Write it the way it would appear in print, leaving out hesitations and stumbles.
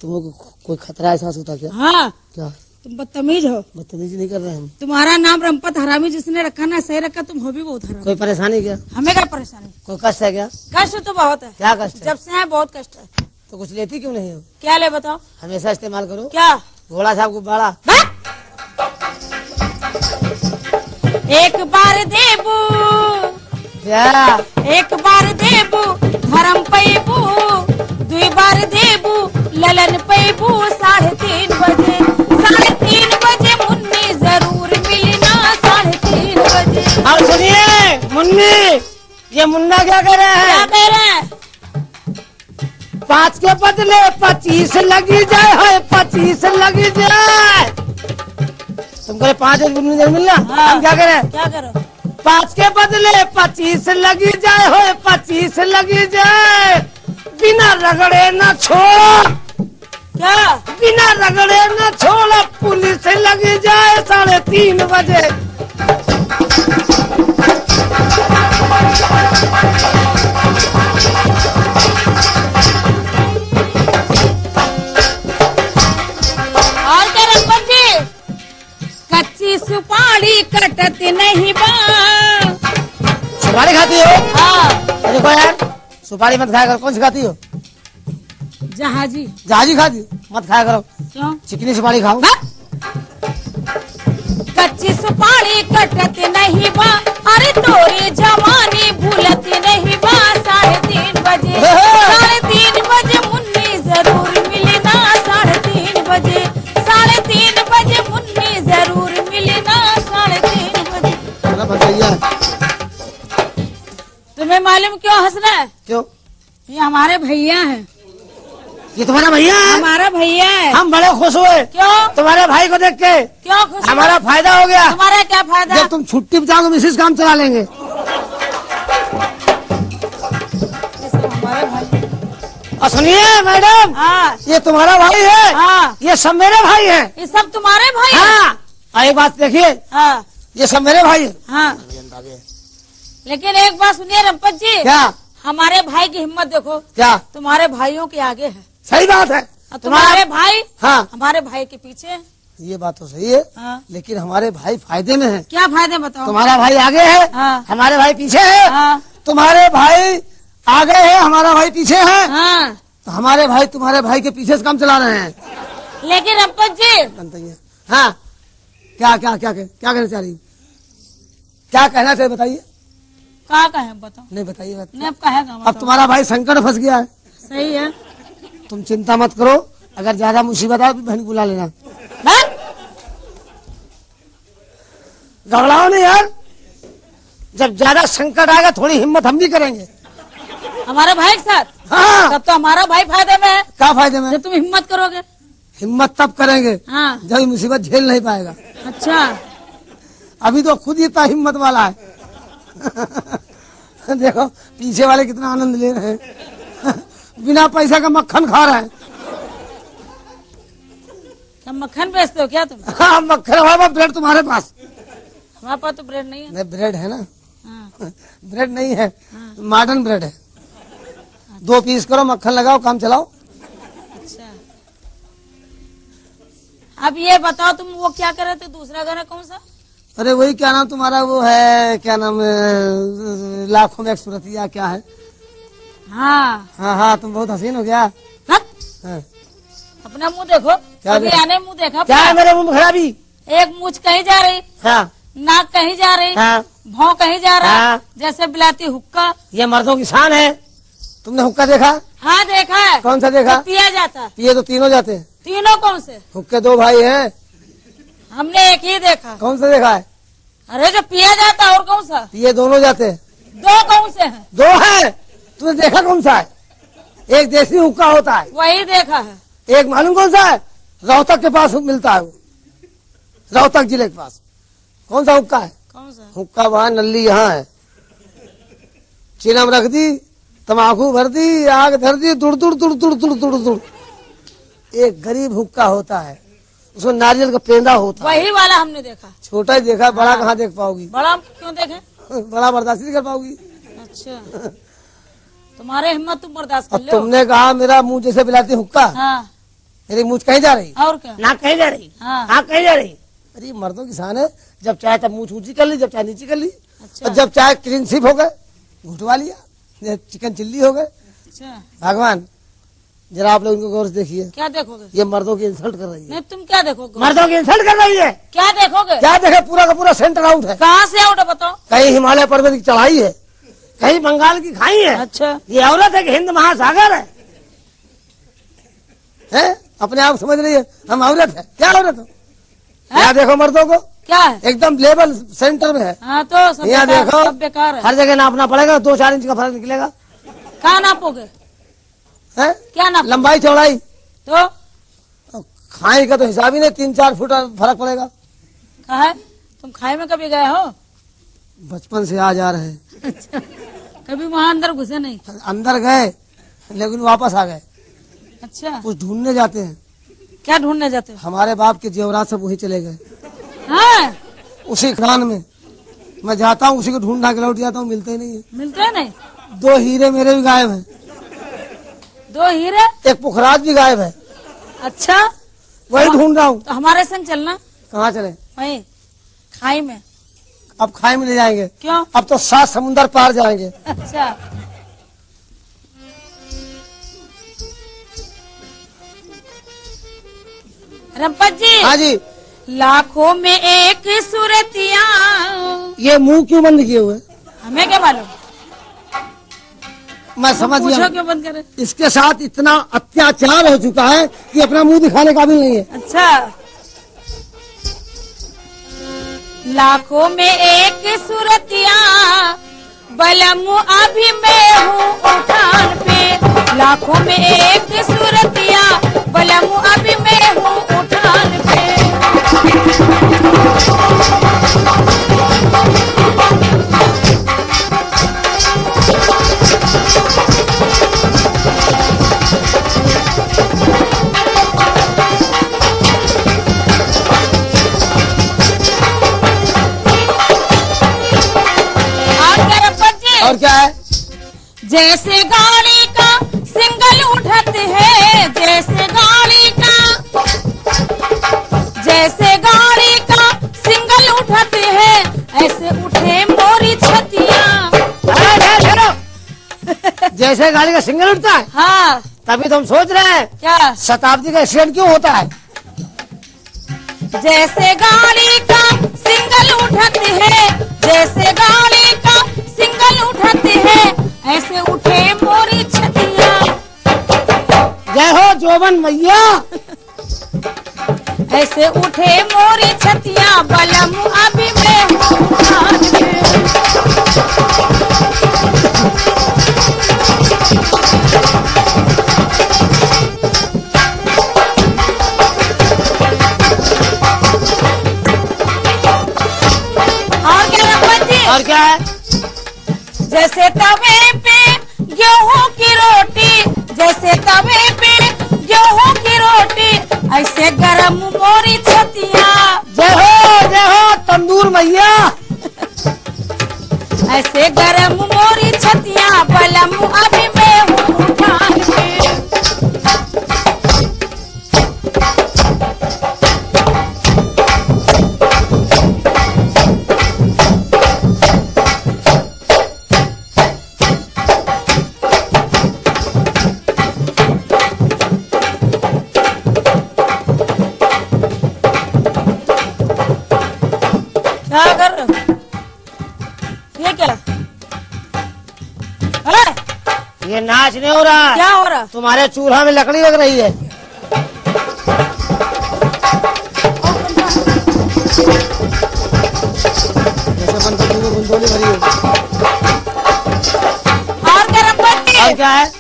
तुमको कोई खतरा एहसास होता क्या? हाँ, क्या? तुम बदतमीज हो। बदतमीजी नहीं कर रहे हम। तुम्हारा नाम रंपत हरामी जिसने रखा ना सही रखा, तुम हो भी बहुत हरामी। कोई परेशानी क्या? हमें क्या परेशानी? कोई कष्ट है क्या? कष्ट तो बहुत है। क्या कष्ट है? जब से है बहुत कष्ट है। तो कुछ लेती क्यों नहीं हो? क्या ले बताओ? हमेशा इस्तेमाल करो। क्या? घोड़ा साहब को बाड़ा। एक बार देबू, क्या? एक बार देबू धर्म पैबू, दुई बार देबू ललन पैबू। 3:30 बजे, 3:30 बजे मुन्नी जरूर मिलना। 3:30 बजे। और सुनिए मुन्नी, ये मुन्ना क्या कह रहे क्या हैं? कह रहे हैं? 5 के बदले 25 लगी जाए है, 25 लगी जाए। तुमको 5 मुन्नी मिलना। हाँ। हम क्या करें? क्या करो? 5 के बदले 25 लगी जाए हो, 25 लगी जाए। बिना रगड़े न छोड़, क्या? बिना रगड़े न छोड़, पुलिस लगी जाए 3:30 बजे। और क्या रंपत जी? कच्ची सुपारी कटत नहीं बा। सुपारी खाती हो? हाँ। अरे को यार, सुपारी मत खाया करो। कौन सी खाती हो? जहाजी। जहाजी खाती हो? मत खाया करो। क्यों? चिकनी सुपारी खाओ। कच्ची सुपारी कटत नहीं बा, अरे तोरी जवानी भूलत नहीं बा। 3:30 बजे, 3:30 बजे मुन्नी जरूर मिलना। 3:30 बजे, 3:30 बजे मुन्नी जरूर मिलना। 3:30 बजे। अरे भैया, तुम्हें मालूम क्यों हंस रहा है? क्यों? ये हमारे भैया हैं। ये तुम्हारा भैया है? हमारा भैया है। हम बड़े खुश हुए क्यों? तुम्हारे भाई को देख के। क्यों खुश? हमारा फायदा हो गया। तुम्हारा क्या फायदा? जब तुम छुट्टी पे जाओगे मिसिस काम चला लेंगे। ये सब हमारे भाई। और सुनिए मैडम, हाँ। ये तुम्हारा भाई है। हाँ। ये सब मेरे भाई हैं। ये सब तुम्हारे भाई हैं? हाँ। और एक बात देखिए, हाँ। ये सब मेरे भाई हैं। हाँ। लेकिन एक बात सुनिए रंपत जी। क्या? हमारे भाई की हिम्मत देखो। क्या? तुम्हारे भाइयों के आगे है। सही बात है। और तुम्हारे भाई हाँ, हमारे भाई के पीछे है। ये बात तो सही है। हाँ। लेकिन हमारे भाई फायदे में है। क्या फायदे बताओ? तुम्हारा भाई आगे है। हाँ। हमारे भाई पीछे है। हाँ। तुम्हारे भाई आगे है, हमारा भाई पीछे है। हाँ। तो हमारे भाई तुम्हारे भाई के पीछे से काम चला रहे हैं। लेकिन रंपत जी। हाँ, क्या क्या क्या क्या कहना चाह रही? क्या कहना चाहिए बताइए। क्या कहे बताओ? नहीं बताइए। नहीं अब कहेगा अब तुम्हारा भाई संकट फंस गया है। सही है। तुम चिंता मत करो, अगर ज्यादा मुसीबत आए तो बहन बुला लेना। घबराओ नहीं यार, जब ज्यादा संकट आएगा थोड़ी हिम्मत हम भी करेंगे। हमारे भाई के साथ? हाँ। तब तो हमारा भाई फायदे में है। क्या फायदे में? जब तुम हिम्मत करोगे। हिम्मत तब करेंगे हाँ। जब ये मुसीबत झेल नहीं पाएगा। अच्छा। अभी तो खुद ही इतना हिम्मत वाला है। देखो पीछे वाले कितना आनंद ले रहे हैं। बिना पैसा का मक्खन खा रहे हैं। क्या मक्खन बेचते हो क्या तुम? हाँ, मक्खन हमारे पास, ब्रेड तुम्हारे पास। हमारे पास तो ब्रेड नहीं है। नहीं, ब्रेड है ना। हाँ। ब्रेड नहीं है। हाँ। मॉडर्न ब्रेड है। 2 पीस करो, मक्खन लगाओ, काम चलाओ। अच्छा। अब ये बताओ तुम वो क्या कर रहे थे? दूसरा गाना कौन सा? अरे वही क्या नाम तुम्हारा वो है, क्या नाम है, लाखों में एक सूरतिया क्या है? हाँ। हाँ हाँ, तुम बहुत हसीन हो गया। हट। हाँ। अपना मुंह देखो। क्या अभी देखो? आने मुंह देखा? क्या है मेरे मुंह में खराबी? एक मूछ कहीं जा रही, हाँ नाक कहीं जा रही, हाँ भौं कहीं जा रहा, हाँ। जैसे बिलाती हुक्का। ये मर्दों की शान है। तुमने हुक्का देखा? हाँ देखा है। कौन सा देखा? तो पिया जाता। पिए तो तीनों जाते हैं। तीनों कौन से? हुक्के 2 भाई हैं। हमने एक ही देखा। कौन सा देखा है? अरे जो पिया जाता और कौन सा? पिए दोनों जाते हैं। 2 कौन से हैं? 2 है। तुमने देखा कौन सा है? एक देसी हुक्का होता है। वही देखा है। एक मालूम कौन सा है? रोहतक के पास मिलता है वो, रोहतक जिले के पास। कौन सा हुक्का है? कौन सा? हुक्का वहां, नल्ली यहाँ है। चिलम रख दी, तम्बाकू भर दी, आग धर दी, दुड़ दुड़ दुड़ दुड़ दुड़ दुड़ दुड़। एक गरीब हुक्का होता है, उसमें नारियल का पेंदा होता है। वही वाला हमने देखा। छोटा ही देखा, बड़ा कहाँ देख पाओगी? बड़ा क्यों देखे? बड़ा बर्दाश्त नहीं कर पाओगी। अच्छा। तुम्हारे हिम्मत तुम बर्दाश्त कर अब लो। तुमने कहा मेरा मुंह जैसे बिलाती हुक्का, हाँ। मेरी मूछ कहीं जा रही, और क्या? नाक कहीं जा रही, हाँ। आँख कहीं जा रही। अरे मर्दों की शान है, जब चाहे तब मूछ ऊंची कर ली, जब चाहे नीची कर ली। अच्छा। और जब चाहे क्लीन स्वीप हो गए, घुटवा लिया, चिकन चिल्ली हो गए। अच्छा, भगवान जरा आप लोग इनको गौर से देखिए, क्या देखोगे? ये मर्दों की इंसल्ट कर रही है। नहीं, तुम क्या देखोगे? मर्दों की इंसल्ट कर रही है। क्या देखोगे? क्या देखे, पूरा का पूरा सेंटर आउट है। कहाँ से आउट है बताओ? कहीं हिमालय पर्वत की चढ़ाई है, कहीं बंगाल की खाई है। अच्छा, ये औरत है कि हिंद महासागर है? अपने आप समझ रही है हम औरत है। क्या औरत हो? यहाँ देखो मर्दों को, क्या है? एकदम लेवल सेंटर में है। हाँ, तो सब यहाँ बेकार, देखो, सब बेकार है। हर जगह नापना पड़ेगा, 2-4 इंच का फर्क निकलेगा। कहाँ नापोगे? है क्या नापोगे? लंबाई चौड़ाई, तो खाई का तो हिसाब ही नहीं, 3-4 फुट फर्क पड़ेगा। कहा है? तुम खाई में कभी गए हो? बचपन से आ जा रहे हैं, अच्छा, कभी वहाँ अंदर घुसे नहीं? अंदर गए लेकिन वापस आ गए। अच्छा, कुछ ढूंढने जाते हैं, क्या ढूंढने जाते हो? हमारे बाप के जेवरात सब वही चले गए, हाँ, उसी खान में मैं जाता हूँ, उसी को ढूंढना के लौट जाता हूँ, मिलते ही नहीं है। मिलते हैं नहीं? 2 हीरे मेरे भी गायब हैं, 2 हीरे? एक पुखराज भी गायब है, अच्छा, वही ढूंढ रहा हूँ। तो हमारे संग चलना कहाँ चले? वही खाई में। अब खाई में ले जाएंगे, क्यों? अब तो 7 समुंदर पार जाएंगे। अच्छा, रंपत जी। हाँ जी। लाखों में एक सूरतिया। ये मुंह क्यों बंद किए हुए? हमें क्या मालूम, मैं समझ पूछो गया, क्यों बंद करे? इसके साथ इतना अत्याचार हो चुका है कि अपना मुंह दिखाने काबिल नहीं है। अच्छा, लाखों में एक सूरतिया, बलम अभी मैं हूँ उठान पे। लाखों में एक सूरतिया, बलम अभी मैं हूँ उठान पे। और क्या है? जैसे गाड़ी का सिंगल उठत है, जैसे गाड़ी का सिंगल उठत है, ऐसे उठे मोरी छतिया। जैसे गाड़ी का सिंगल उठता है, हाँ, तभी तो हम सोच रहे हैं क्या? शताब्दी का एक्सीडेंट क्यों होता है। जैसे गाड़ी का सिंगल उठत है, जैसे गाड़ी का सिंगल उठत है, ऐसे उठे मोरी छतिया। जय हो जोबन मैया। ऐसे उठे मोरी छतिया, बलम अभी मैं हूँ उठान पे। और क्या है? जैसे तवे पे गेहूं की रोटी, जैसे तवे पे गेहूं की रोटी, ऐसे गरम मोरी छतिया। जय हो तंदूर मैया। ऐसे गरम मोरी छतिया, बलम अभी मैं हूँ उठान पे। क्या कर रहे हो? ये क्या है? ये नाच नहीं हो रहा। क्या हो रहा? तुम्हारे चूल्हा में लकड़ी लग रही है। जैसे बंदोली भरी हो। और क्या रंपत जी? और क्या है?